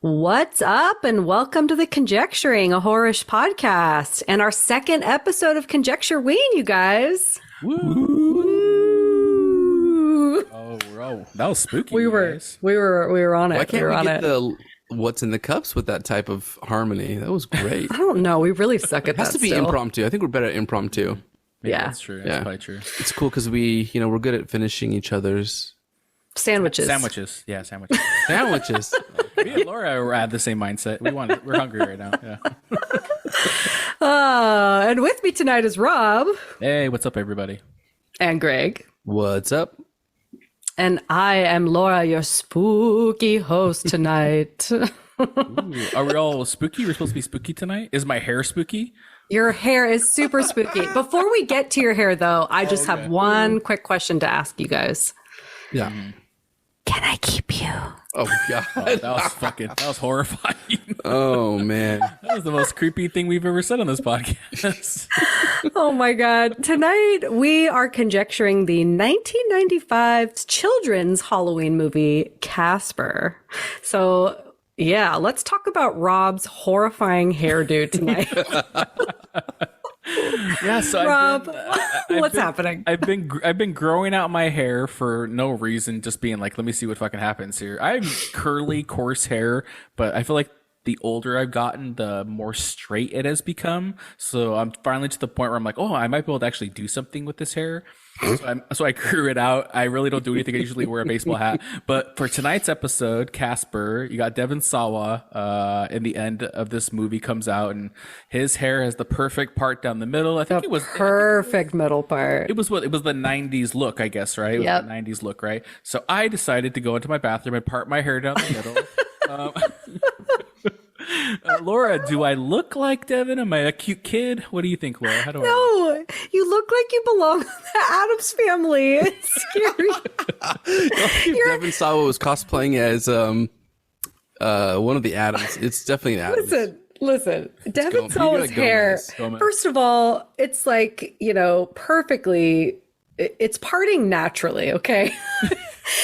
What's up, and welcome to the Conjecturing, a horrorish podcast, and our second episode of Conjecture-Ween, you guys. Woo! Oh, that was spooky. We were on it. Why can't we get the what's in the cups with that type of harmony? That was great. I don't know. We really suck at that. It has to be impromptu. I think we're better at impromptu. Yeah, that's true. That's probably true. It's cool because we're good at finishing each other's sandwiches. Yeah, sandwiches. sandwiches. Me and Laura had the same mindset. We're hungry right now. Yeah. And with me tonight is Rob. Hey, what's up, everybody? And Greg. What's up? And I am Laura, your spooky host tonight. Ooh, are we all spooky? We're supposed to be spooky tonight? Is my hair spooky? Your hair is super spooky. Before we get to your hair, though, I just have one quick question to ask you guys. Yeah. Can I keep you? Oh god. Oh, that was horrifying. Oh man. That was the most creepy thing we've ever said on this podcast. Oh my god. Tonight we are conjecturing the 1995 children's Halloween movie, Casper. So yeah, let's talk about Rob's horrifying hairdo tonight. Yeah, so Rob, what's happening? I've been growing out my hair for no reason, just being like, let me see what fucking happens here. I have curly, coarse hair, but I feel like the older I've gotten, the more straight it has become. So I'm finally to the point where I'm like, oh, I might be able to actually do something with this hair. So I grew it out. I really don't do anything. I usually wear a baseball hat. But for tonight's episode, Casper, you got Devon Sawa in the end of this movie comes out, and his hair has the perfect part down the middle. I think it was perfect middle part. It was the 90s look, I guess, right? It was the 90s look, right? So I decided to go into my bathroom and part my hair down the middle. Laura, do I look like Devin? Am I a cute kid? What do you think, Laura? How do No, you look like you belong in the Addams family. It's scary. Devon Sawa was cosplaying as one of the Adams. It's definitely an Adams. Listen. Devon Sawa's hair. First of all, it's like, perfectly. It's parting naturally, okay?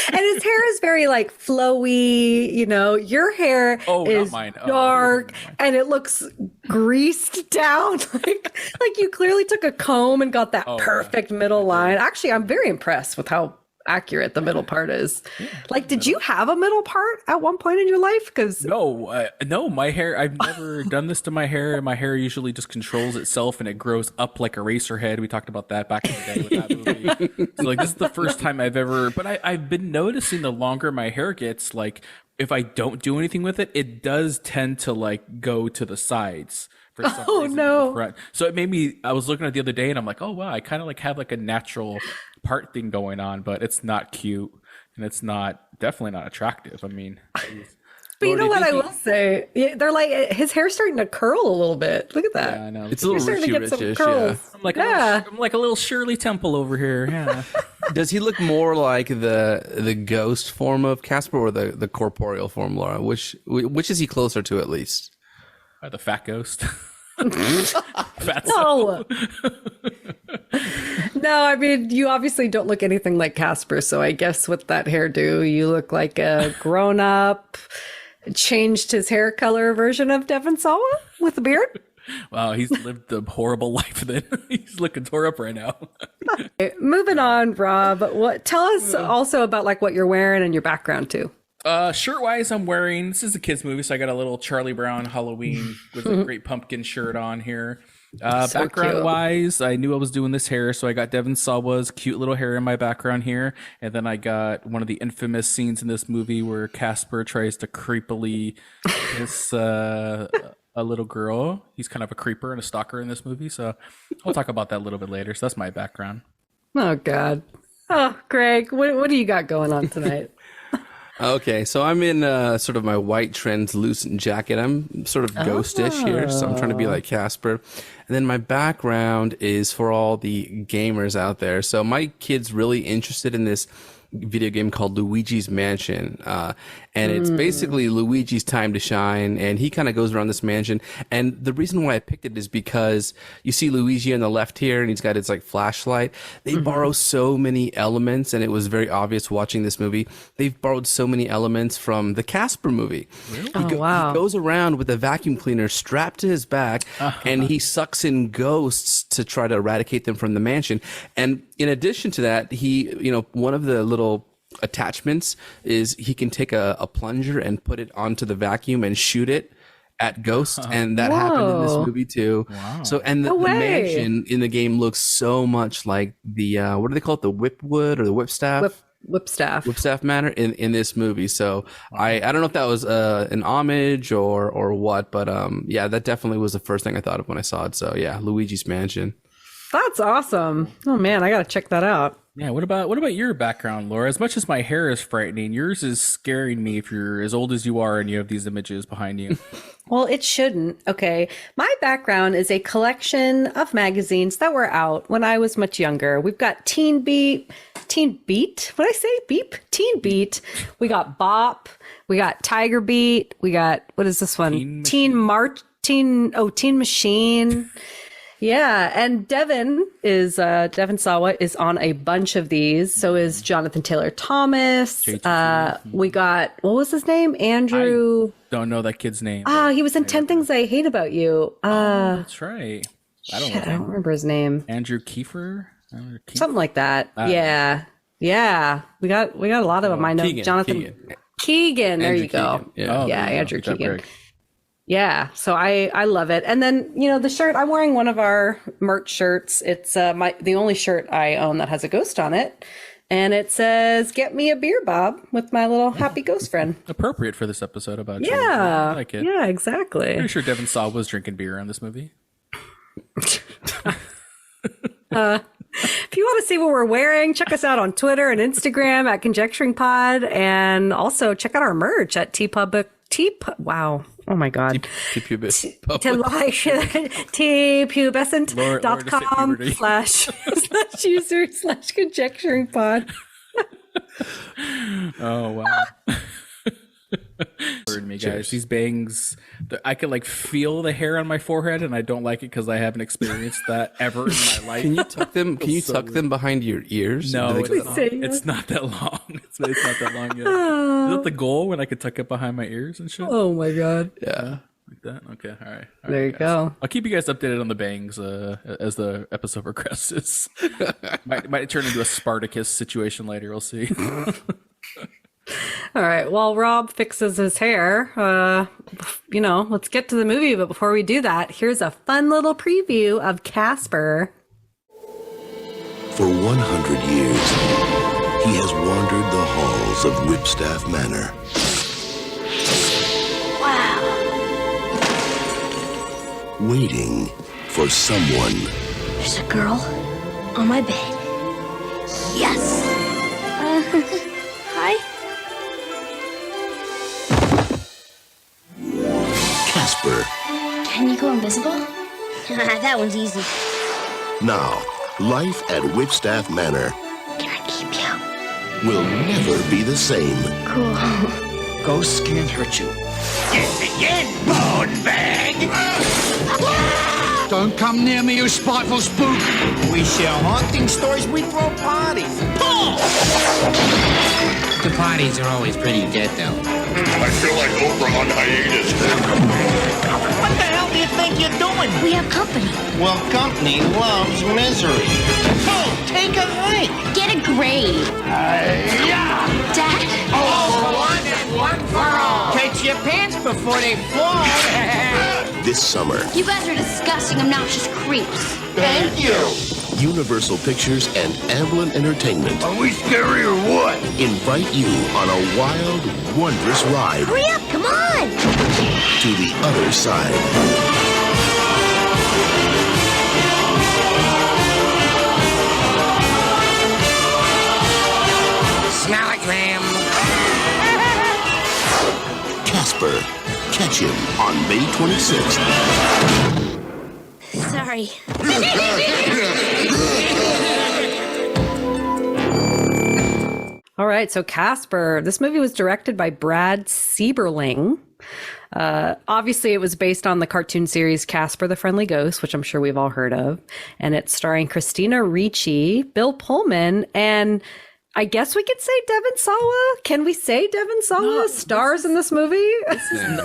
And his hair is very like flowy, your hair is dark and it looks greased down. like you clearly took a comb and got that perfect middle line. Actually, I'm very impressed with how accurate the middle part is. Yeah, did you have a middle part at one point in your life? No, my hair, I've never done this to my hair. My hair usually just controls itself and it grows up like a racer head. We talked about that back in the day with that movie. So this is the first time I've ever, but I've been noticing the longer my hair gets, if I don't do anything with it, it does tend to go to the sides. For some reason no. in the front. So it made me, I was looking at it the other day and I'm like, oh wow, I kind of have a natural part thing going on, but it's not cute and it's definitely not attractive. I mean, but you know what I will say? They're like, his hair's starting to curl a little bit. Look at that. Yeah, I know. It's a little richy-richish, yeah. I'm like a little Shirley Temple over here. Yeah. Does he look more like the ghost form of Casper or the corporeal form, Laura? Which is he closer to at least? The fat ghost. No. No, I mean, you obviously don't look anything like Casper, so I guess with that hairdo, you look like a grown-up, changed his hair color version of Devon Sawa with a beard. Wow, he's lived a horrible life then. He's looking tore up right now. Moving on, Rob. Tell us also about what you're wearing and your background too. Shirt wise, I'm wearing, this is a kid's movie, so I got a little Charlie Brown Halloween with a great pumpkin shirt on here. Background wise, I knew I was doing this hair, so I got Devon Sawa's cute little hair in my background here. And then I got one of the infamous scenes in this movie where Casper tries to creepily kiss a little girl. He's kind of a creeper and a stalker in this movie, so I'll talk about that a little bit later. So that's my background. Oh, God. Oh, Greg, what do you got going on tonight? Okay, so I'm in sort of my white translucent jacket. I'm sort of ghostish here, so I'm trying to be like Casper. And then my background is for all the gamers out there. So my kid's really interested in this video game called Luigi's Mansion. and it's basically Luigi's time to shine, and he kind of goes around this mansion. And the reason why I picked it is because you see Luigi on the left here, and he's got his like flashlight. They borrow so many elements, and it was very obvious watching this movie. They've borrowed so many elements from the Casper movie. Really? He goes around with a vacuum cleaner strapped to his back, and he sucks in ghosts to try to eradicate them from the mansion. And in addition to that, he, one of the little attachments is he can take a plunger and put it onto the vacuum and shoot it at ghosts, and that happened in this movie too. Wow. So, and the mansion in the game looks so much like the what do they call it, the whipwood or the whipstaff? Whipstaff manor in this movie. So I don't know if that was an homage or what, but yeah, that definitely was the first thing I thought of when I saw it. So yeah, Luigi's Mansion. That's awesome. Oh man, I gotta check that out. Yeah, what about your background, Laura? As much as my hair is frightening, yours is scaring me if you're as old as you are and you have these images behind you. Well, it shouldn't. Okay. My background is a collection of magazines that were out when I was much younger. We've got Teen Beat. What did I say? Beep? Teen Beat. We got Bop. We got Tiger Beat. We got, what is this one? Teen Machine. Yeah, and Devon Sawa is on a bunch of these. So is Jonathan Taylor Thomas. We got, what was his name? Andrew. I don't know that kid's name. He was in 10 Things I Hate About You. That's right. I don't remember his name. Andrew Kiefer? Something like that. Yeah. We got a lot of them. I know Jonathan Keegan. There you go. Yeah, Andrew Keegan. Yeah, so I love it. And then, the shirt, I'm wearing one of our merch shirts. It's the only shirt I own that has a ghost on it. And it says, "Get me a beer, Bob," with my little happy ghost friend. Appropriate for this episode about you. Yeah, I like it. Yeah, exactly. Pretty sure Devon Sawa was drinking beer on this movie. If you want to see what we're wearing, check us out on Twitter and Instagram at Conjecturing Pod. And also check out our merch at wow. Oh my God. tpubescent.com/user/conjecturing-pod. Oh, wow. Heard me, guys. These bangs, I can feel the hair on my forehead, and I don't like it because I haven't experienced that ever in my life. Can you tuck them? Can you tuck them behind your ears? No, it's not that long. It's not that long yet. Is that the goal, when I could tuck it behind my ears and shit? Oh my God. Yeah. Like that? Okay. All right. There you go. I'll keep you guys updated on the bangs as the episode progresses. might turn into a Spartacus situation later. We'll see. All right. While Rob fixes his hair, let's get to the movie. But before we do that, here's a fun little preview of Casper. For 100 years, he has wandered the halls of Whipstaff Manor. Wow. Waiting for someone. There's a girl on my bed. Yes. Hi. Casper. Can you go invisible? That one's easy. Now, life at Whipstaff Manor Can I keep you? will never be the same. Cool. Ghosts can't hurt you. Again, bone bag! Don't come near me, you spiteful spook! We share haunting stories, we throw parties. Pull! The parties are always pretty dead, though. I feel like Oprah on hiatus. What the hell do you think you're doing? We have company. Well, company loves misery. Pull! Take a hike. Get a grade. Yeah! Dad? Oh, one and one for all! Catch your pants before they fall. This summer, You guys are disgusting, obnoxious creeps. Thank you. Universal Pictures and Amblin Entertainment Are we scary or what? invite you on a wild, wondrous ride Hurry up, come on! to the other side. Smell it, Graham. Casper. Catch him on May 26th. Sorry. All right. So Casper, this movie was directed by Brad Sieberling. Obviously, it was based on the cartoon series Casper the Friendly Ghost, which I'm sure we've all heard of. And it's starring Christina Ricci, Bill Pullman, and I guess we could say Devon Sawa. Can we say Devon Sawa stars in this movie?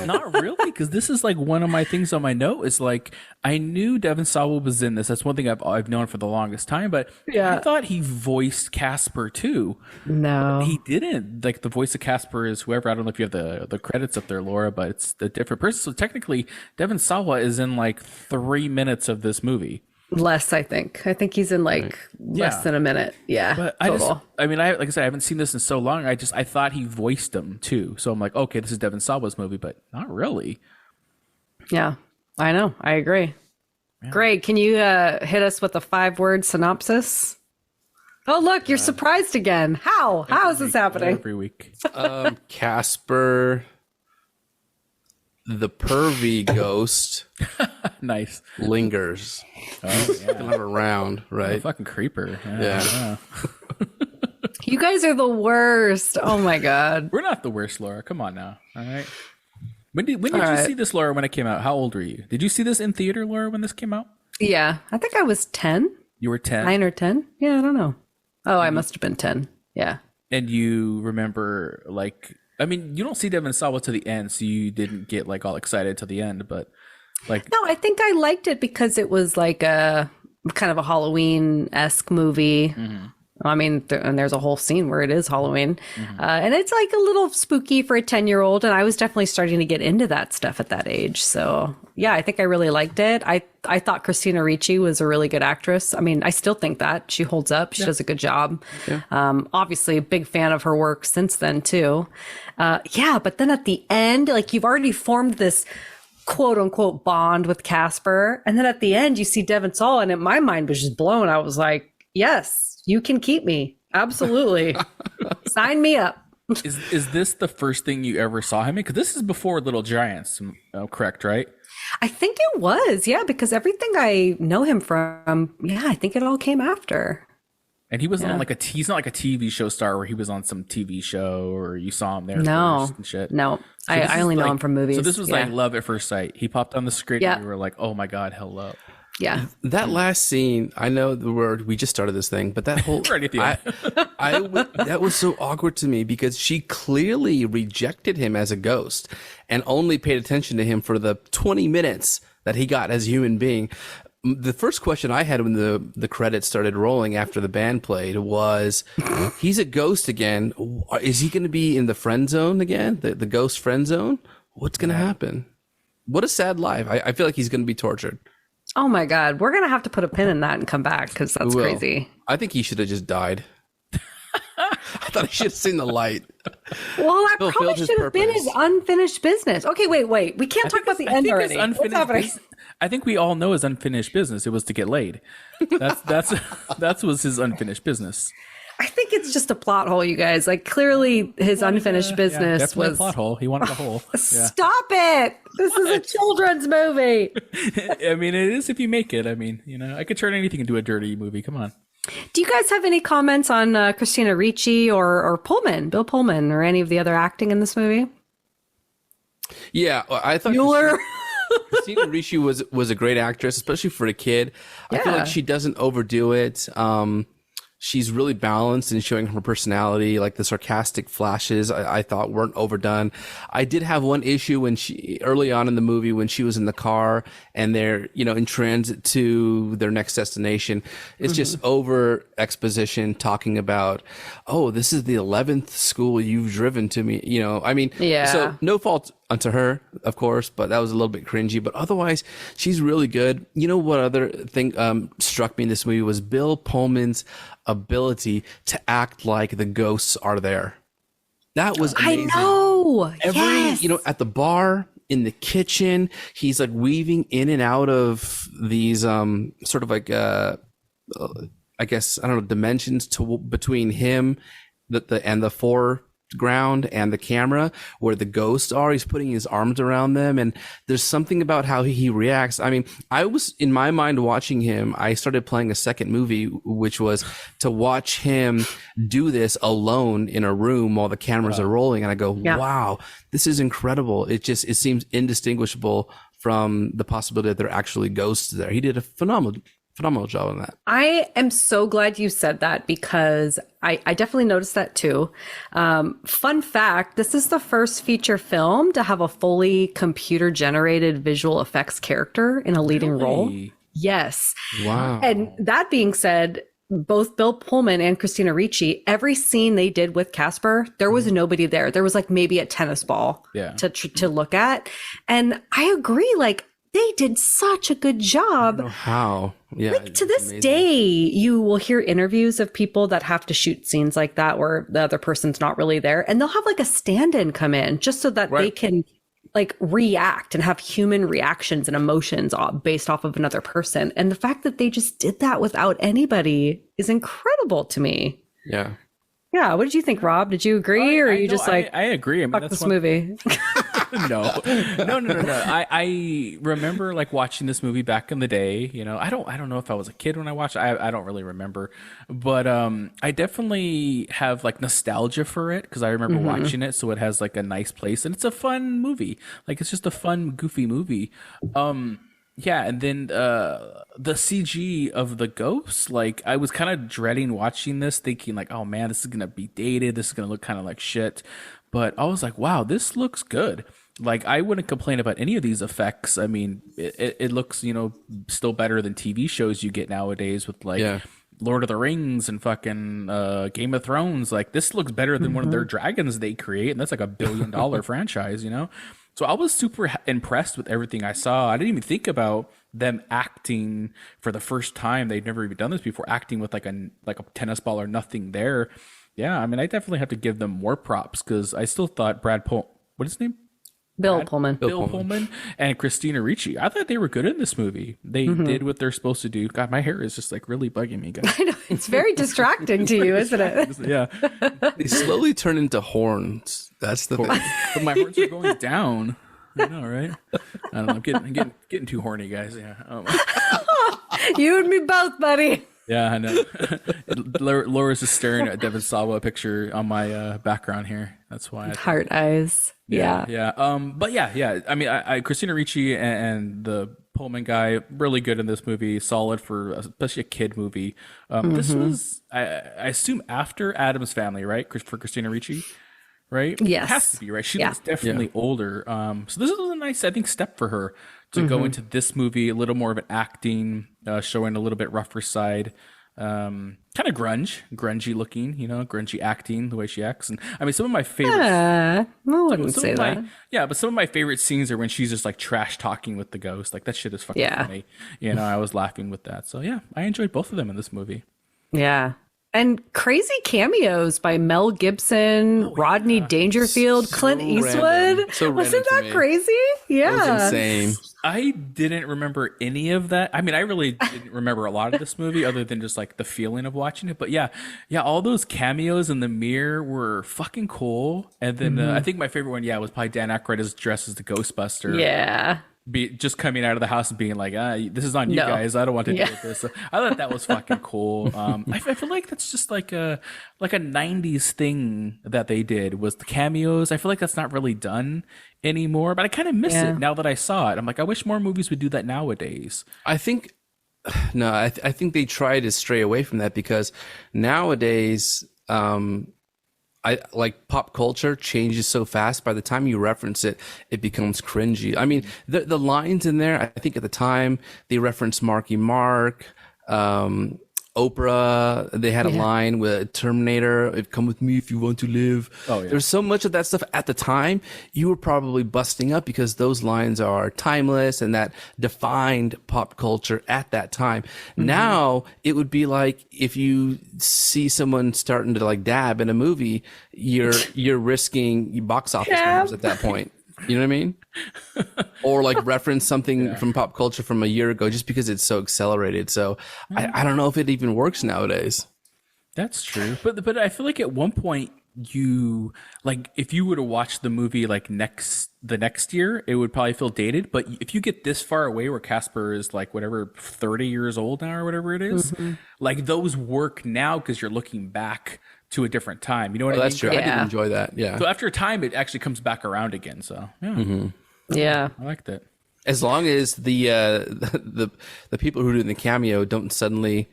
Not really, because this is like one of my things on my note is like, I knew Devon Sawa was in this. That's one thing I've known for the longest time, but I thought he voiced Casper too. No. He didn't. Like the voice of Casper is whoever. I don't know if you have the credits up there, Laura, but it's a different person. So technically, Devon Sawa is in like 3 minutes of this movie. Less, I think. I think he's in like less than a minute. Yeah. But total. like I said, I haven't seen this in so long. I thought he voiced him too. So I'm like, okay, this is Devon Sawa's movie, but not really. Yeah, I know. I agree. Yeah. Greg, can you hit us with a 5-word synopsis? Oh, look, you're surprised again. How? How is this happening? Every week. Casper, the pervy ghost, nice, lingers. Oh, yeah. Kind of around, right? A fucking creeper. Yeah. You guys are the worst. Oh my god. We're not the worst, Laura. Come on now. All right. When did you see this, Laura? When it came out, how old were you? Did you see this in theater, Laura, when this came out? Yeah, I think I was 10. You were 10? 9 or 10? Yeah, I don't know. Oh, I must have been 10. Yeah. And you remember, like, I mean, you don't see Devon Sawa to the end, so you didn't get like all excited to the end, but like, no, I think I liked it because it was like a kind of a Halloween-esque movie. Mm-hmm. I mean, and there's a whole scene where it is Halloween. Mm-hmm. And it's like a little spooky for a 10-year-old. And I was definitely starting to get into that stuff at that age. So, yeah, I think I really liked it. I thought Christina Ricci was a really good actress. I mean, I still think that. She holds up. She does a good job. Yeah. Obviously, a big fan of her work since then, too. But then at the end, like you've already formed this quote unquote bond with Casper. And then at the end, you see Devon Sawa. And my mind was just blown. I was like, yes. You can keep me. Absolutely. Sign me up. Is this the first thing you ever saw him in? Because this is before Little Giants, correct, right? I think it was, yeah, because everything I know him from, I think it all came after. And he was on he's not like a TV show star where he was on some TV show or you saw him there. No, and shit. No, so I only know him from movies. So this was like love at first sight. He popped on the screen and we were like, oh my God, hello. Yeah. That last scene, I know the word, we just started this thing, but that whole, right at the end. that was so awkward to me because she clearly rejected him as a ghost and only paid attention to him for the 20 minutes that he got as a human being. The first question I had when the credits started rolling after the band played was, he's a ghost again. Is he going to be in the friend zone again? The ghost friend zone? What's going to happen? What a sad life. I feel like he's going to be tortured. Oh my God. We're going to have to put a pin in that and come back because that's crazy. I think he should have just died. I thought he should have seen the light. Well, that probably should have been his unfinished business. Okay, wait. We can't talk about the end already. What's happening? I think we all know his unfinished business. It was to get laid. That was his unfinished business. I think it's just a plot hole, you guys. Like clearly his unfinished business was a plot hole. He wanted a hole. Yeah. Stop it. This is a children's movie. I mean, it is if you make it. I mean, I could turn anything into a dirty movie. Come on. Do you guys have any comments on Christina Ricci or Pullman, Bill Pullman, or any of the other acting in this movie? Yeah, I thought Christina Ricci was a great actress, especially for a kid. I feel like she doesn't overdo it. She's really balanced in showing her personality, like the sarcastic flashes I thought weren't overdone. I did have one issue when early on in the movie, when she was in the car and they're, in transit to their next destination. It's just over exposition talking about, oh, this is the 11th school you've driven to me. So no fault unto her, of course, but that was a little bit cringy. But otherwise, she's really good. You know what other thing struck me in this movie was Bill Pullman's ability to act like the ghosts are there. That was amazing. I know. At the bar, in the kitchen, he's like weaving in and out of these sort of like I guess I don't know, dimensions between him and the four background and the camera where the ghosts are. He's putting his arms around them, and there's something about how he reacts. I mean, I was in my mind watching him. I started playing a second movie, which was to watch him do this alone in a room while the cameras are rolling, and I go, wow, this is incredible. It seems indistinguishable from the possibility that there are actually ghosts there. He did a phenomenal job on that. I am so glad you said that, because I definitely noticed that too. Fun fact, this is the first feature film to have a fully computer generated visual effects character in a leading role. Yes. Wow. And that being said, both Bill Pullman and Christina Ricci, every scene they did with Casper, there was nobody there. There was like maybe a tennis ball to look at. And I agree, like, they did such a good job. I don't know how. Yeah. Like, to this day, you will hear interviews of people that have to shoot scenes like that where the other person's not really there. And they'll have like a stand-in come in just so that they can like react and have human reactions and emotions based off of another person. And the fact that they just did that without anybody is incrno to me. Yeah. Yeah. What did you think, Rob? Did you agree, or are you just like, I agree. I mean, fuck that's this movie? No. I remember like watching this movie back in the day. You know, I don't know if I was a kid when I watched it. I don't really remember, but I definitely have like nostalgia for it because I remember watching it. So it has like a nice place, and it's a fun movie. Like, it's just a fun, goofy movie. Yeah, and then the CG of the ghosts, like, I was kind of dreading watching this, thinking like, oh man, this is gonna be dated. This is gonna look kind of like shit. But I was like, wow, this looks good. Like, I wouldn't complain about any of these effects. I mean, it looks, you know, still better than TV shows you get nowadays with like Lord of the Rings and fucking Game of Thrones. Like, this looks better than one of their dragons they create, and that's like $1 billion franchise, you know? So I was super impressed with everything I saw. I didn't even think about them acting for the first time. They'd never even done this before, acting with like a tennis ball or nothing there. Yeah, I mean, I definitely have to give them more props because I still thought what is his name? Bill Pullman and Christina Ricci. I thought they were good in this movie. They did what they're supposed to do. God, my hair is just like really bugging me, guys. I know, it's very distracting to you, isn't it? Yeah. They slowly turn into horns. That's the thing. But my horns are going down. I know, right? I don't know. I'm getting too horny, guys. Yeah. You and me both, buddy. Yeah, I know. Laura's just staring at Devon Sawa picture on my background here. That's why. Heart eyes. Yeah. But yeah. I mean, I Christina Ricci and the Pullman guy, really good in this movie. Solid for especially a kid movie. This was, I assume, after Addams Family, right? For Christina Ricci, right? Yes. It has to be, right? She was definitely older. So this was a nice, I think, step for her to go into this movie, a little more of an acting, showing a little bit rougher side. Kind of grungy looking, you know, grungy acting, the way she acts. And I mean, some of my favorite I wouldn't say that. Yeah, but some of my favorite scenes are when she's just like trash talking with the ghost. Like, that shit is fucking funny. You know, I was laughing with that. So yeah, I enjoyed both of them in this movie. Yeah. And crazy cameos by Mel Gibson, Rodney Dangerfield, Clint Eastwood. Wasn't that crazy? Yeah. That was insane. I didn't remember any of that. I mean, I really didn't remember a lot of this movie other than just like the feeling of watching it. But yeah, all those cameos in the mirror were fucking cool. And then I think my favorite one, was probably Dan Aykroyd as dressed as the Ghostbuster. Yeah. Just coming out of the house and being like, this is on you guys. I don't want to deal with this. So I thought that was fucking cool. I feel like that's just like a 90s thing that they did, was the cameos. I feel like that's not really done anymore, but I kind of miss it now that I saw it. I'm like, I wish more movies would do that nowadays. I think I think they try to stray away from that because nowadays, I like pop culture changes so fast. By the time you reference it, it becomes cringy. I mean, the lines in there, I think at the time they referenced Marky Mark, Oprah. They had a line with Terminator, "Come with me if you want to live." Oh, yeah. There's so much of that stuff at the time. You were probably busting up because those lines are timeless and that defined pop culture at that time. Now it would be like if you see someone starting to like dab in a movie, you're risking box office numbers at that point. You know what I mean? Or like reference something from pop culture from a year ago just because it's so accelerated. So I don't know if it even works nowadays. That's true. But I feel like at one point you like if you were to watch the movie like the next year, it would probably feel dated. But if you get this far away where Casper is like whatever 30 years old now or whatever it is, like those work now because you're looking back to a different time. You know what I mean? That's true. Yeah. I did enjoy that. Yeah. So after a time, it actually comes back around again. So yeah, Yeah. I liked it. As long as the people who do the cameo don't suddenly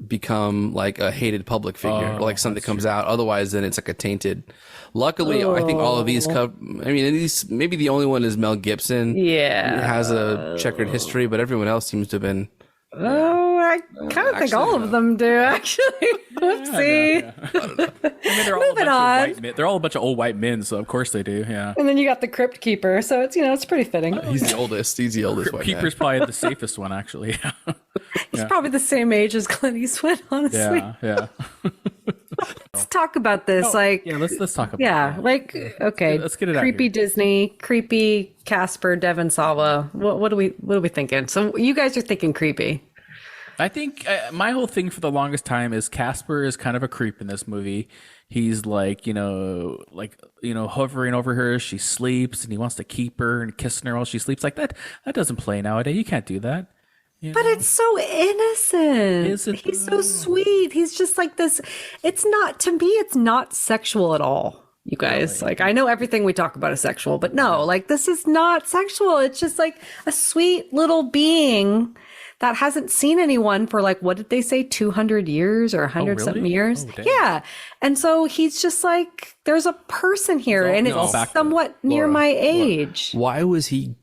become like a hated public figure, or like something comes out. Otherwise, then it's like a tainted. Luckily, I think all of these these maybe the only one is Mel Gibson. Yeah. Who has a checkered history, but everyone else seems to have been. Oh, I kind of think all of them do, actually. Whoopsie. I mean, they're all a bunch of white men. They're all a bunch of old white men, so of course they do. Yeah. And then you got the Crypt Keeper, so it's it's pretty fitting. He's the oldest. He's the oldest white Keeper's guy. probably the safest one, actually. He's probably the same age as Clint Eastwood, honestly. Yeah. Let's talk about this. Let's talk about it. Okay. Let's get it out Creepy here. Disney, creepy Casper, Devon Sawa. What are we thinking? So you guys are thinking creepy. I think my whole thing for the longest time is Casper is kind of a creep in this movie. He's like, hovering over her as she sleeps, and he wants to keep her and kissing her while she sleeps. Like that doesn't play nowadays. You can't do that. But it's so innocent. Is it He's so sweet. He's just like this. To me, it's not sexual at all. You guys, like, I know everything we talk about is sexual, but no, like, this is not sexual. It's just like a sweet little being that hasn't seen anyone for like, what did they say, 200 years or 100 something years? Oh, damn. Yeah. And so he's just like, there's a person here, and it's somewhat near my age. Why was he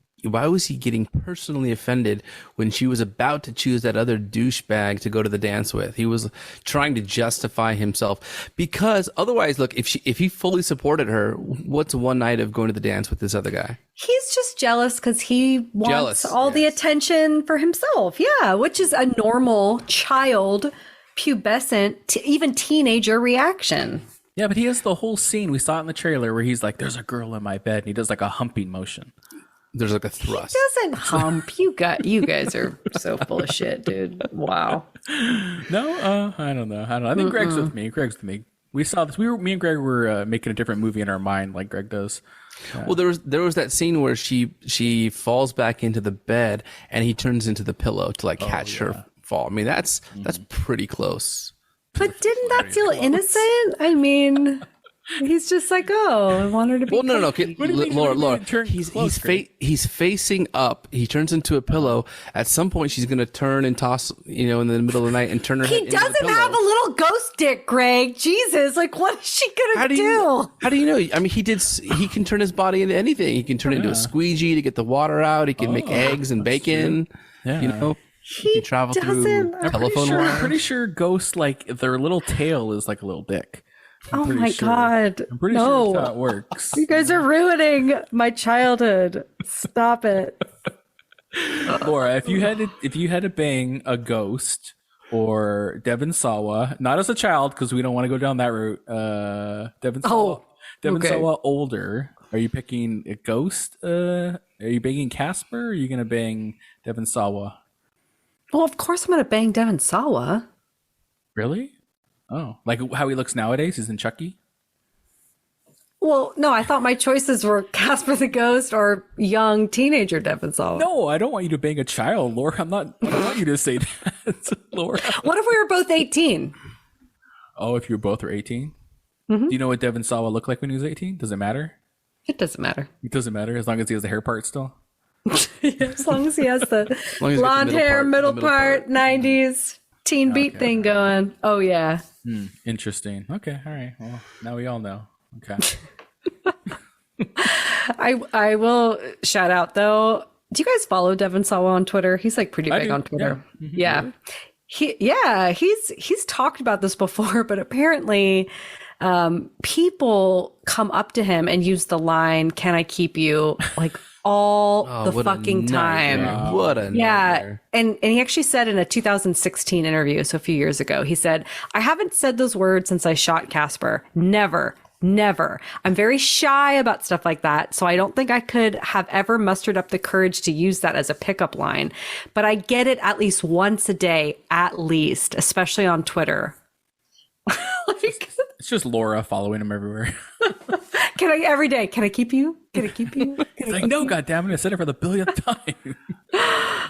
getting personally offended when she was about to choose that other douchebag to go to the dance with? He was trying to justify himself, because otherwise, look, if he fully supported her, what's one night of going to the dance with this other guy? He's just jealous because he wants all the attention for himself. Yeah, which is a normal child, pubescent, even teenager reaction. Yeah, but he has the whole scene. We saw it in the trailer where he's like, "There's a girl in my bed," and he does like a humping motion. There's like a thrust. He doesn't hump. You guys are so full of shit, dude. Wow. No, I don't know. I think Greg's with me. We saw this. Me and Greg were making a different movie in our mind, like Greg does. Well, there was that scene where she falls back into the bed and he turns into the pillow to like catch her fall. I mean, that's pretty close. But didn't that feel innocent? I mean, he's just like, I want her to be. Well, no. Okay, Laura. He's facing up. He turns into a pillow. At some point, she's gonna turn and toss, in the middle of the night and turn her head into the pillow. He doesn't have a little ghost dick, Greg. Jesus, like, what is she gonna do? How do you know? I mean, he can turn his body into anything. He can turn it into a squeegee to get the water out. He can make eggs and bacon. Yeah. He can travel through telephone wires. I'm pretty sure ghosts, like, their little tail is like a little dick. Oh my God. I'm pretty sure that's how it works. You guys are ruining my childhood. Stop it. Laura, if you had to bang a ghost or Devon Sawa, not as a child because we don't want to go down that route. Devon Sawa older. Are you picking a ghost? Are you banging Casper? Or are you gonna bang Devon Sawa? Well, of course I'm gonna bang Devon Sawa. Really? Oh, like how he looks nowadays? He's in Chucky? Well, no, I thought my choices were Casper the Ghost or young teenager Devon Sawa. No, I don't want you to bang a child, Laura. I don't want you to say that, Laura. What if we were both 18? Oh, if you both were 18? Mm-hmm. Do you know what Devon Sawa looked like when he was 18? Does it matter? It doesn't matter. It doesn't matter as long as he has the hair part still? As long as he has the blonde hair, middle part, 90s teen beat thing going. Oh, yeah. Interesting. Okay. All right. Well, now we all know. Okay. I will shout out, though. Do you guys follow Devon Sawa on Twitter? He's like pretty big on Twitter. Yeah. He's talked about this before, but apparently people come up to him and use the line, "Can I keep you?" like all the fucking time. What a nightmare. And he actually said in a 2016 interview, so a few years ago, he said, "I haven't said those words since I shot Casper. Never. I'm very shy about stuff like that, so I don't think I could have ever mustered up the courage to use that as a pickup line. But I get it at least once a day, at least, especially on Twitter." It's just Laura following him everywhere. Can I keep you? Can I keep you? It's like, no, goddammit, I said it for the billionth time.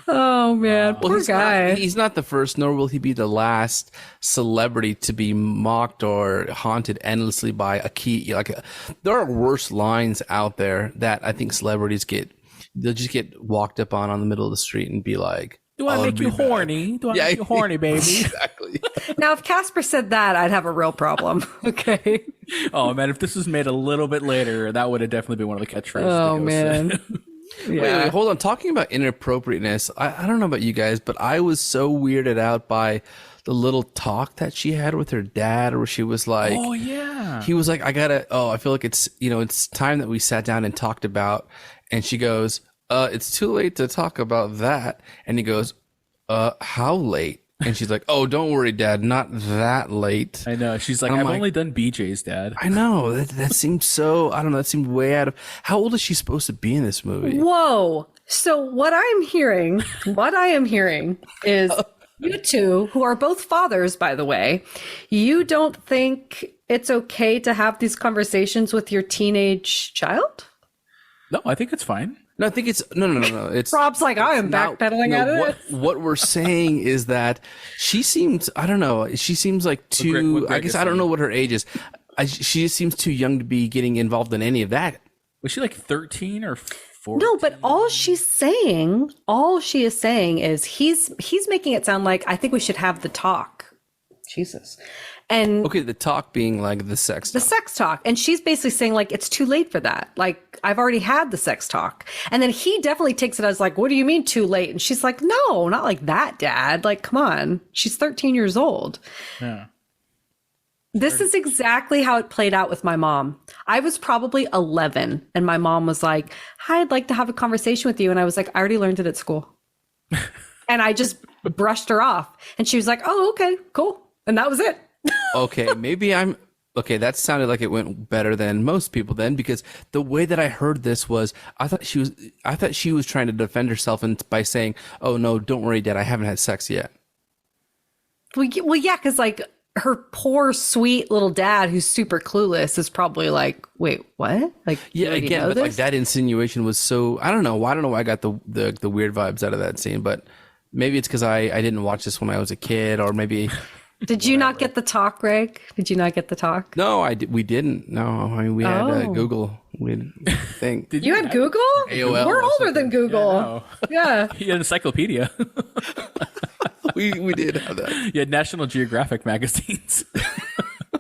Oh man, poor guy. He's not the first, nor will he be the last celebrity to be mocked or haunted endlessly by a key. There are worse lines out there that I think celebrities they'll just get walked up on the middle of the street and be like, "Do I make you horny? Do I make you horny, baby?" Exactly. Now, if Casper said that, I'd have a real problem. Okay. Oh man, if this was made a little bit later, that would have definitely been one of the catchphrases. Oh man. Wait, hold on. Talking about inappropriateness, I don't know about you guys, but I was so weirded out by the little talk that she had with her dad, where she was like, "Oh yeah," he was like, I feel like it's time that we sat down and talked about," and she goes, "It's too late to talk about that," and he goes, "How late?" And she's like, "Oh, don't worry, Dad, not that late." I know. She's like, "I've only done BJ's, Dad." I know. That seems so, I don't know, that seemed way out of, how old is she supposed to be in this movie? Whoa. So what I am hearing is you two, who are both fathers, by the way, you don't think it's okay to have these conversations with your teenage child? No, I think it's fine. No, I think it's no. It's Rob's like, I am backpedaling out of it. What we're saying is that she seems, I don't know, she seems like too, I guess I don't know what her age is. She seems too young to be getting involved in any of that. Was she like 13 or 14? No, but all she is saying is he's making it sound like, I think we should have the talk. Jesus. And okay, the talk being like the sex talk. The sex talk. And she's basically saying like, it's too late for that. Like, I've already had the sex talk. And then he definitely takes it as like, what do you mean too late? And she's like, no, not like that, Dad. Like, come on. She's 13 years old. Yeah. This is exactly how it played out with my mom. I was probably 11 and my mom was like, hi, I'd like to have a conversation with you. And I was like, I already learned it at school. And I just brushed her off. And she was like, oh, okay, cool. And that was it. Okay, that sounded like it went better than most people then, because the way that I heard this was, I thought she was trying to defend herself by saying, oh no, don't worry, Dad, I haven't had sex yet. Well, yeah, because like her poor, sweet little dad, who's super clueless, is probably like, wait, what? Like, yeah, again, but like that insinuation was so, I don't know why I got the weird vibes out of that scene, but maybe it's because I didn't watch this when I was a kid, or maybe. Did you not get the talk, Greg? Did you not get the talk? No, we didn't. No, I mean, we had Google. We didn't think. You had Google? AOL. We're older than Google. Yeah. You had an encyclopedia. we did have that. You had National Geographic magazines.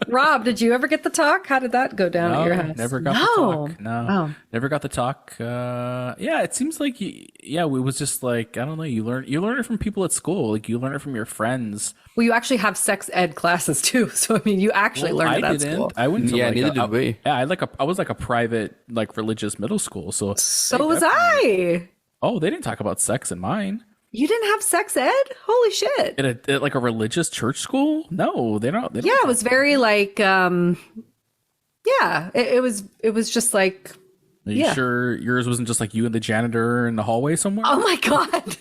Rob, did you ever get the talk? How did that go down at your house? Never got the talk. No, never got the talk. Yeah, it seems like it was just like, I don't know. You learn it from people at school. Like you learn it from your friends. Well, you actually have sex ed classes too. So I mean, you actually learned it at school. I went to neither did we. Yeah, I was like a private like religious middle school. So was I. Oh, they didn't talk about sex in mine. You didn't have sex ed? Holy shit. At like a religious church school? No, they don't. Yeah, it was very like, it was just like, Are you sure yours wasn't just like you and the janitor in the hallway somewhere? Oh my God.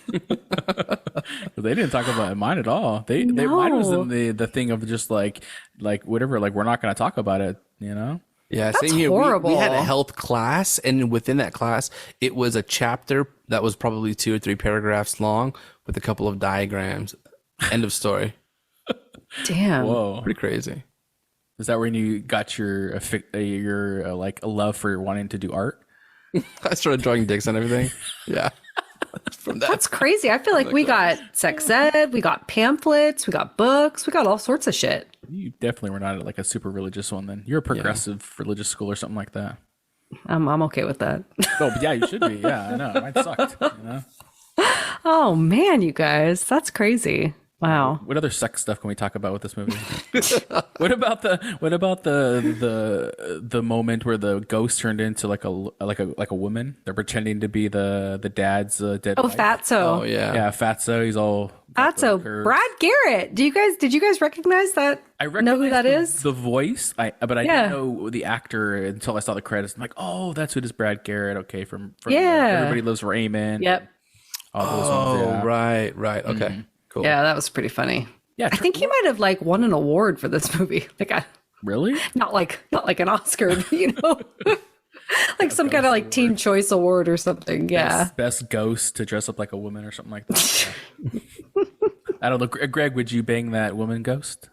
They didn't talk about mine at all. Mine was in the thing of just like whatever, like we're not going to talk about it, you know? Yeah, that's same here. Horrible. We had a health class, and within that class, it was a chapter that was probably 2 or 3 paragraphs long with a couple of diagrams. End of story. Damn. Whoa. Pretty crazy. Is that when you got your like a love for wanting to do art? I started drawing dicks and everything. Yeah. From that. That's crazy. I feel like we got sex ed, we got pamphlets, we got books, we got all sorts of shit. You definitely were not like a super religious one then. You're a progressive religious school or something like that. I'm okay with that. Oh, but yeah, you should be. Yeah, I know. Mine sucked. You know? Oh man, you guys, that's crazy. Wow. What other sex stuff can we talk about with this movie? What about the moment where the ghost turned into like a woman? They're pretending to be the dad's dead wife. Fatso. Oh yeah. Yeah, Fatso. He's all Fatso. Brad Garrett. Did you guys recognize that? I know who that is. The voice. But I didn't know the actor until I saw the credits. I'm like, oh, that's who it is, Brad Garrett. Okay, from Everybody Lives Raymond. Yep. All those ones, yeah. Right. Okay. Cool. Yeah, that was pretty funny. Yeah, I think he might have like won an award for this movie. Like Really? Not like an Oscar, you know, like some kind of like Teen Choice Award or something. Yeah. Best ghost to dress up like a woman or something like that. Yeah. I don't know. Greg, would you bang that woman ghost?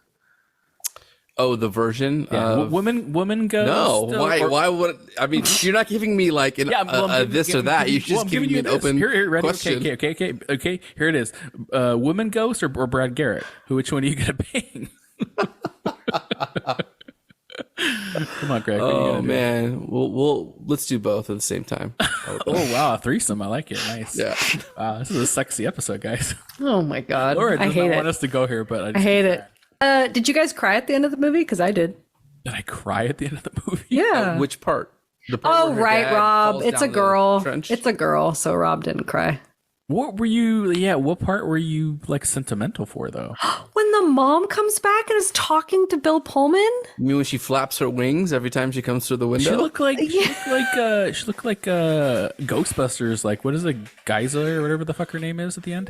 Oh, the version? Woman ghost? No. Why would... I mean, you're not giving me like this or that. You're just giving me an open ready? question. Okay. Here it is. Woman ghost or Brad Garrett? Which one are you going to bang? Come on, Greg. Oh, man. Let's do both at the same time. Oh, wow. A threesome. I like it. Nice. Yeah. Wow, this is a sexy episode, guys. Oh, my God. Laura I does hate not it. want us to go here, but I hate it. Did you guys cry at the end of the movie? Because I did. Did I cry at the end of the movie? Yeah. Which part? The part Oh, where her right, dad Rob. falls It's a down the girl. trench? It's a girl, so Rob didn't cry. What were you? Yeah, what part were you like sentimental for, though? When the mom comes back and is talking to Bill Pullman? You mean when she flaps her wings every time she comes through the window? She looked like Ghostbusters. Like, what is it, Geisa or whatever the fuck her name is at the end?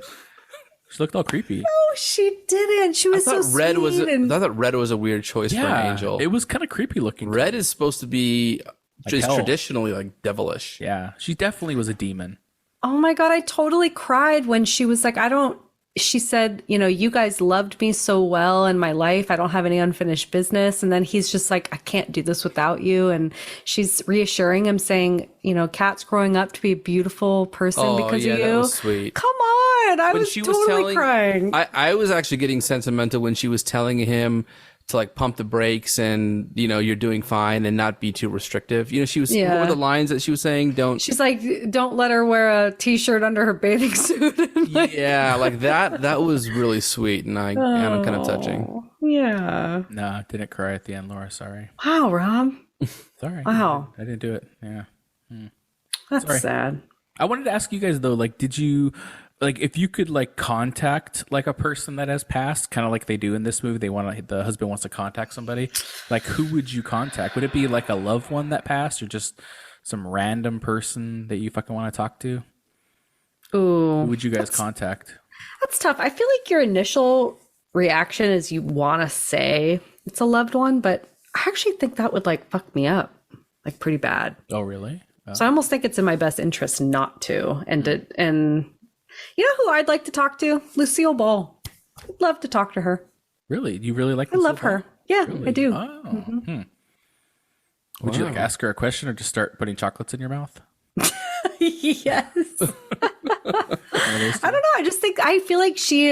She looked all creepy. Oh, she didn't. She was so Red sweet. I thought red was a weird choice for an angel. It was kind of creepy looking. Red is supposed to be just hell. traditionally like devilish. Yeah, she definitely was a demon. Oh my God, I totally cried when she was like, she said, you know, you guys loved me so well in my life. I don't have any unfinished business. And then he's just like, I can't do this without you. And she's reassuring him saying, you know, Kat's growing up to be a beautiful person because of you. That was sweet. Come on. I When was she totally crying. I was actually getting sentimental when she was telling him to like pump the brakes and, you know, you're doing fine and not be too restrictive. You know, she was, what were the lines that she was saying? She's like, don't let her wear a t-shirt under her bathing suit. Yeah, like that was really sweet and I'm kind of touching. Yeah. No, didn't cry at the end, Laura. Sorry. Wow, Rob. Sorry. Wow. I didn't do it. Yeah. That's sad. I wanted to ask you guys though, like, did you, like, if you could like contact like a person that has passed, kind of like they do in this movie, the husband wants to contact somebody, like who would you contact? Would it be like a loved one that passed or just some random person that you fucking want to talk to? Ooh. Who would you guys contact? That's tough. I feel like your initial reaction is you want to say it's a loved one, but I actually think that would like fuck me up like pretty bad. Oh, really? So I almost think it's in my best interest not to. And you know who I'd like to talk to? Lucille Ball. I'd love to talk to her. Really? Do you really like I love her. Yeah, really? I do. Oh. Would you like ask her a question or just start putting chocolates in your mouth? Yes. I don't know. I feel like she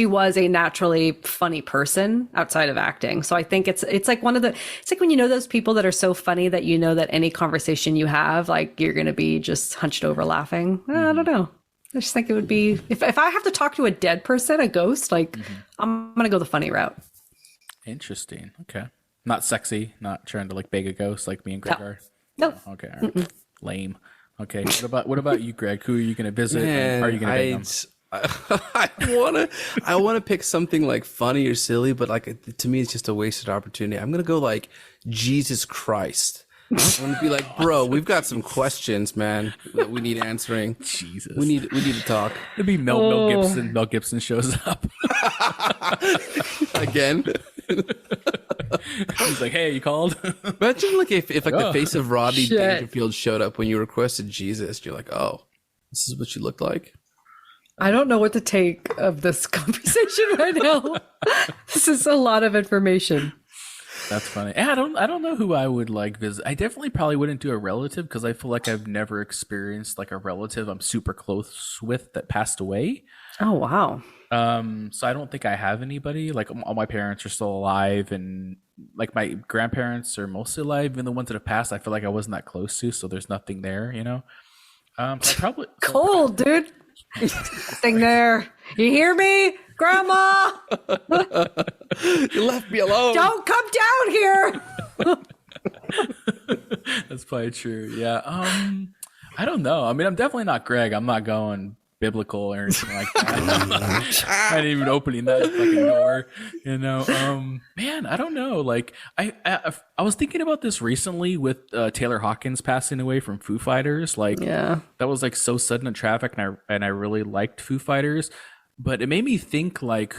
was a naturally funny person outside of acting. So I think it's like it's like when you know those people that are so funny that you know that any conversation you have, like you're going to be just hunched over laughing. I don't know. I just think it would be, if I have to talk to a dead person, a ghost, like I'm going to go the funny route. Interesting. Okay. Not sexy, not trying to like beg a ghost like me and Greg are. No. Okay. All right. Lame. Okay. What about you, Greg? Who are you going to visit? Man, are you going to beg them? I want to pick something like funny or silly, but like to me, it's just a wasted opportunity. I'm going to go like Jesus Christ. I'm going to be like, bro, we've got some questions, man, that we need answering. Jesus. We need to talk. It'd be Mel Gibson. Mel Gibson shows up. Again. He's like, hey, you called? Imagine like if like the face of Rodney Dangerfield showed up when you requested Jesus. You're like, oh, this is what you look like. I don't know what to take of this conversation right now. This is a lot of information. That's funny. And I don't know who I would like visit. I definitely probably wouldn't do a relative because I feel like I've never experienced like a relative I'm super close with that passed away. Oh, wow. So I don't think I have anybody. Like all my parents are still alive, and like my grandparents are mostly alive. Even the ones that have passed, I feel like I wasn't that close to. So there's nothing there, you know. So cold, dude. Thing there. You hear me, Grandma? You left me alone. Don't come down here. That's probably true. Yeah. I don't know. I mean, I'm definitely not Greg. I'm not going biblical or anything like that. I ain't even opening that fucking door, you know. Man, I don't know. Like I was thinking about this recently with Taylor Hawkins passing away from Foo Fighters. Like, yeah, that was like so sudden in traffic, and I really liked Foo Fighters. but it made me think like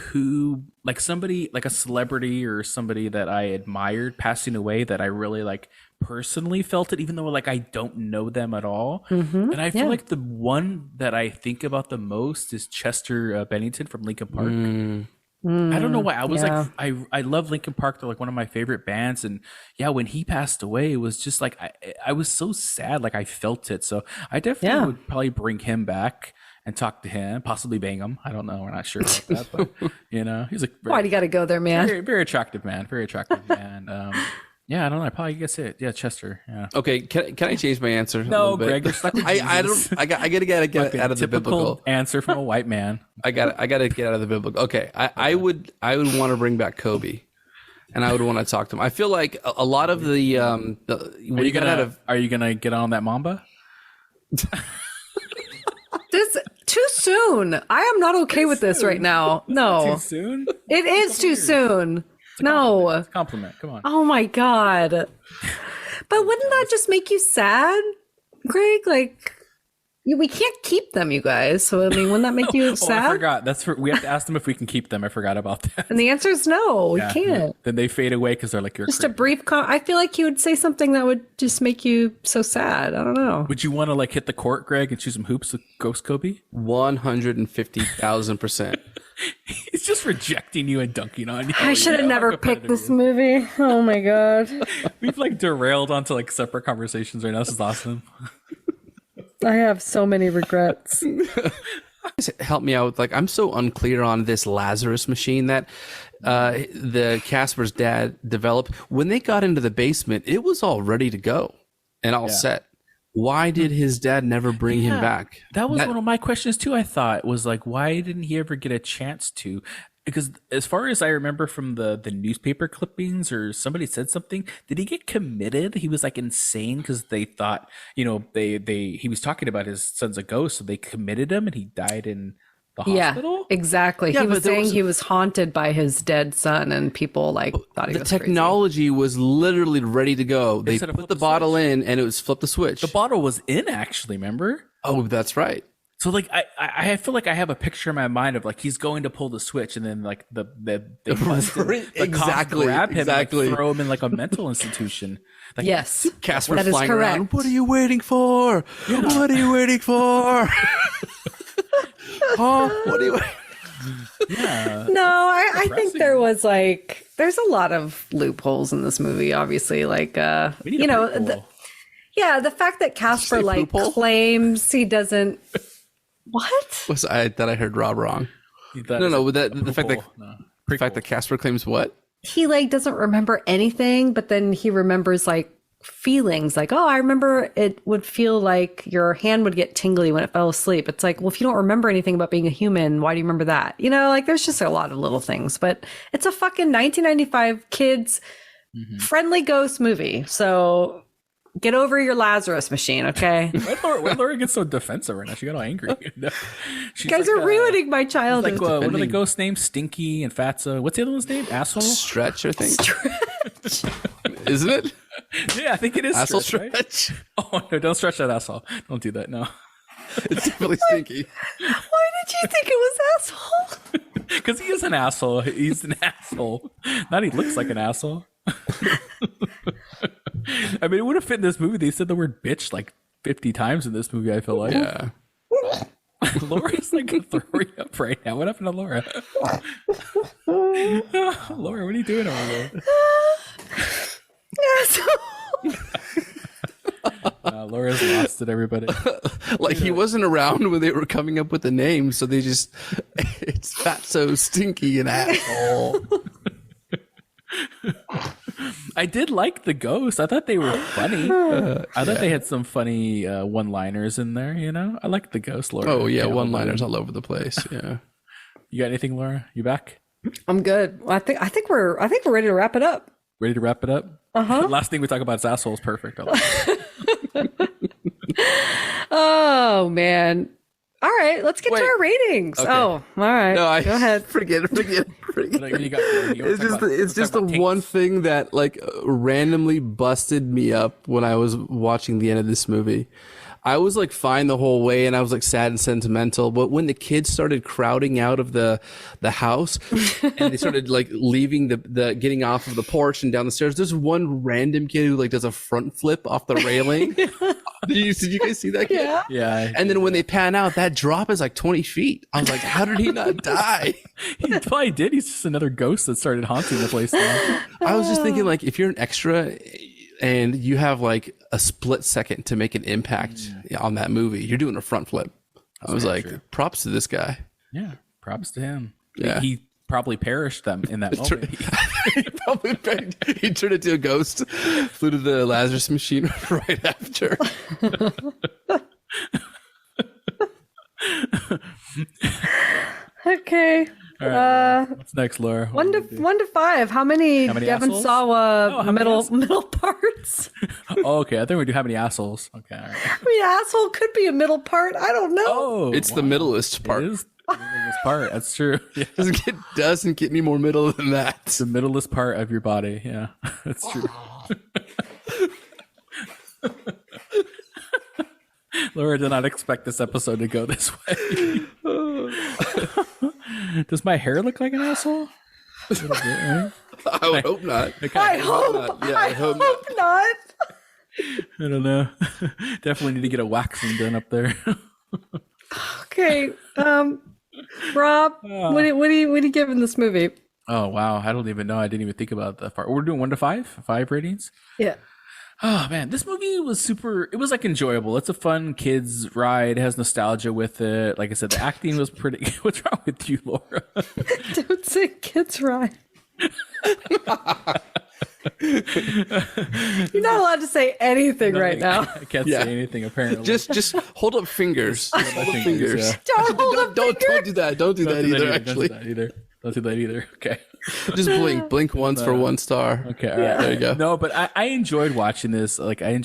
somebody like a celebrity or somebody that I admired passing away that I really like personally felt it, even though like I don't know them at all. And I feel like the one that I think about the most is Chester Bennington from Linkin Park. I don't know why. I was like, I love Linkin Park. They're like one of my favorite bands. And yeah, when he passed away, it was just like, I was so sad. Like I felt it. So I definitely would probably bring him back and talk to him, possibly bang him. I don't know. We're not sure about that, but he's like, why do you got to go there, man? Very, very attractive man. Very attractive man. Yeah, I don't know. I probably guess it. Yeah, Chester. Yeah. Okay, can I change my answer? No, Greg, you're stuck with Jesus. I gotta get out of the biblical answer from a white man. I gotta get out of the biblical. Okay, I would want to bring back Kobe, and I would want to talk to him. I feel like a lot of the are you gonna get on that mamba? This too soon. I am not okay with this right now. No, too soon. It is too soon. No. It's a compliment. Come on. Oh my God. But wouldn't that just make you sad, Greg? Like, we can't keep them, you guys. So, I mean, wouldn't that make you sad? I forgot. We have to ask them if we can keep them. I forgot about that. And the answer is no, we can't. Then they fade away because they're like, you're just a brief I feel like he would say something that would just make you so sad. I don't know. Would you want to like hit the court, Greg, and shoot some hoops with Ghost Kobe? 150,000%. He's just rejecting you and dunking on you. I should have never picked this movie. Oh my God. We've like derailed onto like separate conversations right now. This is awesome. I have so many regrets. Help me out. Like, I'm so unclear on this Lazarus machine that the Casper's dad developed. When they got into the basement, it was all ready to go and all set. Why did his dad never bring him back? That was one of my questions too. I thought was like, why didn't he ever get a chance to? Because as far as I remember from the newspaper clippings, or somebody said something, did he get committed? He was like insane because they thought, he was talking about his son's a ghost, so they committed him and he died in the hospital? Yeah, exactly. He was saying he was haunted by his dead son, and people thought he was the technology crazy. Was literally ready to go. They put the bottle in, and it was flip the switch. The bottle was in, actually. Remember? Oh, that's right. So like I feel like I have a picture in my mind of like he's going to pull the switch, and then like the cops grab him and like, throw him in like a mental institution. Like, yes, Casper flying around. What are you waiting for? Yeah. What are you waiting for? Oh, what do you? Yeah. No, I think there's a lot of loopholes in this movie. Obviously, like the fact that Casper claims he doesn't. What? I heard Rob wrong. The fact that Casper claims what? He doesn't remember anything, but then he remembers feelings like, oh, I remember it would feel like your hand would get tingly when it fell asleep. It's like, well, if you don't remember anything about being a human, why do you remember that? There's just a lot of little things, but it's a fucking 1995 kids friendly ghost movie. So get over your Lazarus machine, okay? Why Laura gets so defensive right now? She got all angry. You guys are ruining my childhood. What are the ghost names? Stinky and Fatso. What's the other one's name? Asshole? Stretch, I think. Stretch. Isn't it? Yeah, I think it is. Asshole Stretch. Stretch. Right? Oh, no, don't stretch that asshole. Don't do that, no. It's definitely Stinky. Why did you think it was asshole? Because he is an asshole. He's an asshole. Not he looks like an asshole. I mean, it would have fit in this movie. They said the word bitch 50 times in this movie, I feel like. Yeah. Laura's throwing up right now. What happened to Laura? Laura, what are you doing over there? Laura's lost it, everybody. He wasn't around when they were coming up with the name, so they just, it's Fatso, Stinky, and Asshole. I did like the ghosts. I thought they were funny. I thought they had some funny one-liners in there. I like the ghost, Laura. Oh yeah, one-liners all over the place. Yeah. You got anything, Laura? You back? I'm good. I think we're ready to wrap it up. Ready to wrap it up? Uh-huh. Last thing we talk about is assholes. Perfect. I like it. Oh man. All right, let's get to our ratings. Okay. Oh, all right. No, go ahead. Forget it. It's just the one thing that randomly busted me up when I was watching the end of this movie. I was like fine the whole way, and I was like sad and sentimental. But when the kids started crowding out of the house, and they started like leaving the getting off of the porch and down the stairs, there's one random kid who like does a front flip off the railing. Did you guys see that kid? Yeah. And then when they pan out, that drop is like 20 feet. I was like, how did he not die? He probably did. He's just another ghost that started haunting the place now. I was just thinking, like, if you're an extra and you have like a split second to make an impact on that movie, you're doing a front flip. I was like, props to this guy. Yeah, props to him. Yeah. He probably perished in that moment. He turned into a ghost, flew to the Lazarus machine right after. Okay. All right, what's next, Laura? 1 to 5. How many Devon assholes? Sawa middle parts? Oh, okay. I think we do how many assholes. Okay. All right. I mean, asshole could be a middle part. I don't know. Oh, It's the middleest part. It is the middleest part. That's true. Yeah. Doesn't get any more middle than that. It's the middleest part of your body. Yeah, that's true. Laura did not expect this episode to go this way. Does my hair look like an asshole? I would hope not. I hope not. I hope not. I don't know. Definitely need to get a waxing done up there. Okay. Rob, what are you giving this movie? Oh wow, I don't even know. I didn't even think about that part. We're doing 1 to 5, 5 ratings. Yeah. Oh man, this movie was super. It was like enjoyable. It's a fun kids ride. It has nostalgia with it. Like I said, the acting was pretty. What's wrong with you, Laura? Don't say kids ride. You're not allowed to say anything right now. I can't say anything apparently. Just hold up fingers. Hold up fingers. Yeah. Don't hold up Don't do that. Don't do that either. Actually, Don't do that either. Okay. just blink once for 1 star. Okay, all right. There you go. No, but I enjoyed watching this. Like I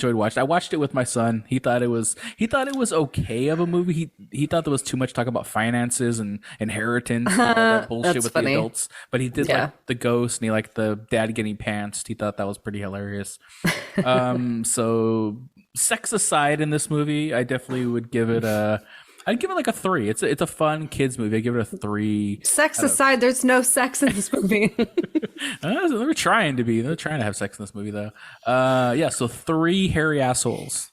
watched it with my son. He thought it was okay of a movie. He thought there was too much talk about finances and inheritance and all that bullshit That's with funny. the adults. But he did like the ghost and he liked the dad getting pantsed. He thought that was pretty hilarious. So sex aside in this movie, I definitely would give it I'd give it like a 3. It's a fun kids movie. I give it a 3. Sex aside, there's no sex in this movie. They're trying to have sex in this movie though. Yeah, so 3 hairy assholes.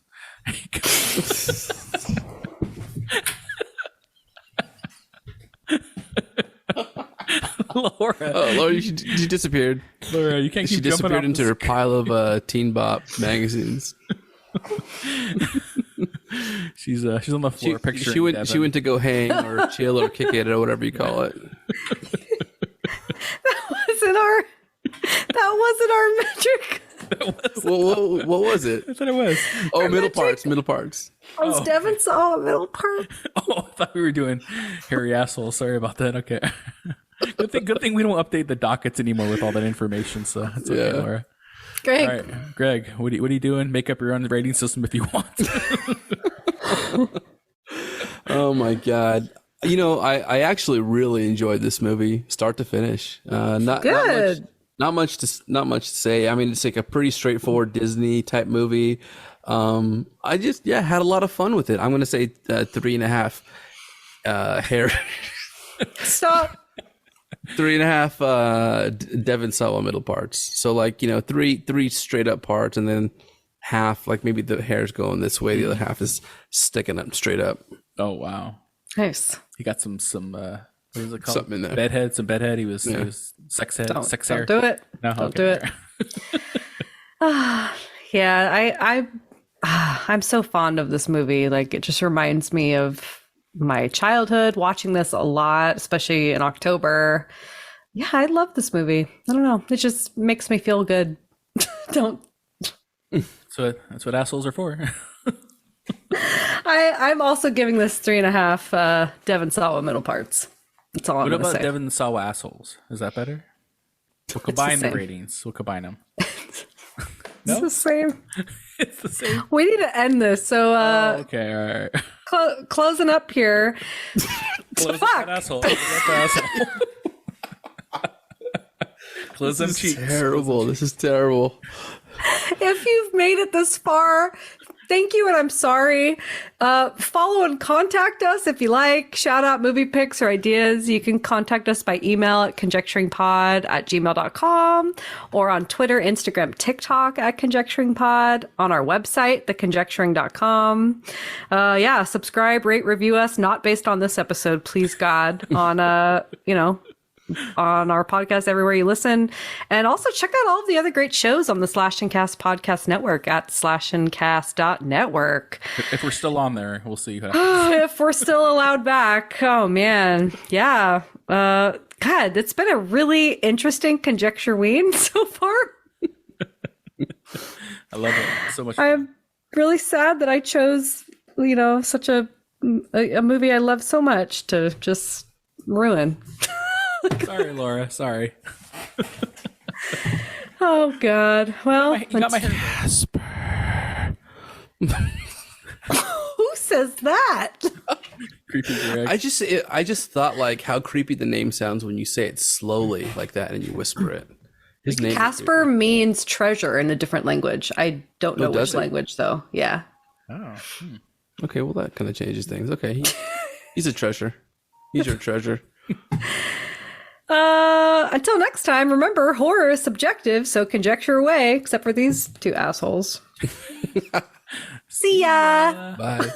Laura. Oh, Laura, you disappeared. Laura, you can't keep She disappeared into her pile of Teen Bop magazines. She's on the floor picturing she went to go hang or chill or kick it or whatever you call it. That wasn't our metric. What was it? I thought it was. Oh, middle parts. Was Devon Sawa middle part? Oh, I thought we were doing hairy assholes. Sorry about that. Okay. Good thing we don't update the dockets anymore with all that information. So that's okay, Laura. Greg. All right, Greg, what are you doing? Make up your own rating system if you want. Oh my God. You know, I actually really enjoyed this movie, start to finish. Not much to say. I mean, it's like a pretty straightforward Disney type movie. I just had a lot of fun with it. I'm gonna say 3.5 hair. Stop. 3.5 Devon Sawa middle parts. So like, you know, three straight up parts, and then half like maybe the hair's going this way, the other half is sticking up straight up. Oh wow, nice. He got some what is it called? Something in there. Some bedhead. He was sex head. Don't hair. do it. No, don't do it. I'm so fond of this movie. Like, it just reminds me of my childhood, watching this a lot, especially in October. Yeah, I love this movie. I don't know. It just makes me feel good. So that's what assholes are for. I'm also giving this 3.5 Devon Sawa middle parts. That's all I'm going to say. What about Devon Sawa assholes? Is that better? We'll combine the ratings. We'll combine them. It's the same. It's the same. We need to end this. So, okay, all right. Closing up here. Close that asshole. Close them cheeks. Terrible. This is terrible. If you've made it this far, Thank you, and I'm sorry. Follow and contact us if you like. Shout out movie picks or ideas. You can contact us by email at conjecturingpod@gmail.com or on Twitter, Instagram, TikTok at conjecturingpod, on our website, theconjecturing.com. Subscribe, rate, review us, not based on this episode, please God, on, on our podcast everywhere you listen. And also check out all of the other great shows on the Slash and Cast podcast network at slashandcast.network. If we're still on there, we'll see. If we're still allowed back. Oh, man. Yeah. God, it's been a really interesting Conjecture-ween so far. I love it so much. I'm really sad that I chose, such a movie I love so much to just ruin. Sorry, Laura. Sorry. Oh God. Well, you got my hair. Casper. Who says that? Creepy Greg. I just thought like how creepy the name sounds when you say it slowly like that and you whisper it. His name Casper means treasure in a different language. I don't know which language though. Yeah. Oh. Okay, well that kind of changes things. Okay, he's a treasure. He's your treasure. Until next time, remember, horror is subjective, so conjecture away, except for these two assholes. See ya! Bye.